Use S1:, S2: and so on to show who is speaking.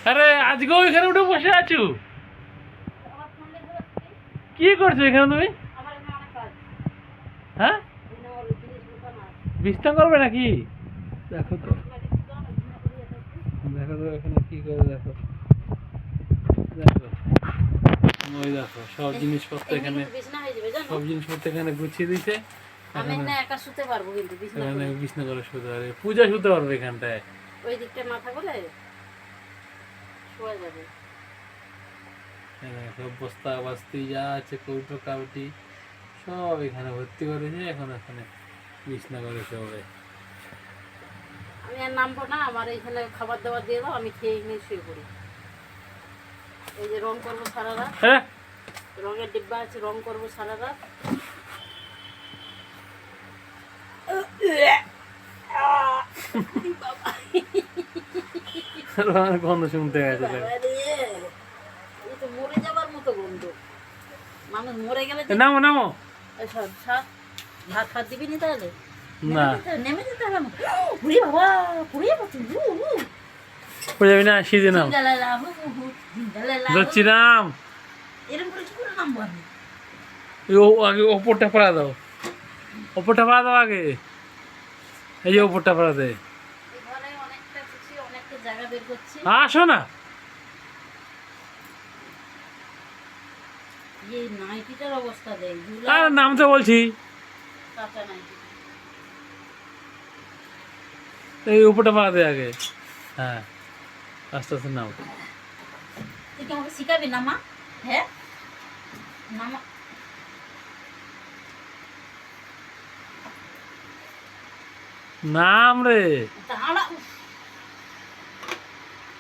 S1: আরে আজকেও এখানে উঠে বসে আছো? কি করছো এখানে তুমি? হ্যাঁ, বিছনা করবে নাকি? দেখো তো, দেখো তো এখানে কি করে, দেখো দেখো, ওই দেখো সব জিনিসপত্র এখানে, সব জিনিসপত্র এখানে গুছিয়ে দিছে।
S2: আমি না একা শুতে পারবো, কিন্তু বিছনা
S1: এখানে
S2: করে।
S1: বিছনা করে শুতে পারবে, পূজা শুতে পারবে এখানটায়।
S2: ওই দিকটা মাথা করে শোয়া যাবে।
S1: সব বস্তা বাস্তি যা আছে, কৌটো কাউটি সব এখানে ভর্তি করেছে। এখন এখানে বিছনা করে শোবে।
S2: আমি আর নামবো না, আমার এখানে খাবার দাবার দিয়ে দাও, আমি খেয়ে নিয়ে শুয়ে পড়ি। এই যে রং করবো সারা রাত,
S1: হ্যাঁ,
S2: রঙের ডিব্বা আছে, রং করবো সারা রাত।
S1: গন্ধ শুনতে গেছে।
S2: এই তো মরে যাবার মতো গন্ধ। মানুষ মরে গেলে
S1: নামো নামো।
S2: ভাত ফাত দিবি নি তাহলে?
S1: না,
S2: নেমে যেতে হবে। পুরি বাবা, পুরি
S1: পড়ে যাবি না, সিজে নাম ধরছি নাম।
S2: এরকম করে কি করে নামবো আমি?
S1: আগে ওপরটা পড়া দাও, ওপরটা পড়া দাও আগে। এই যে ওপরটা পড়া দে।
S2: ঘরে অনেকটা কিছু, অনেকটা জায়গা বের করছি।
S1: আসো না,
S2: এই নাইটিটার অবস্থা দেখ,
S1: আর নাম তো বলছি।
S2: কাঁচা নাইটি।
S1: এই উপরটা পড়া দে আগে। হ্যাঁ, আস্তে আস্তে নাও।
S2: তুই কি আমাকে শিখাবি নামা? হ্যাঁ, নামা।
S1: নাম রে।
S2: দাঁড়া।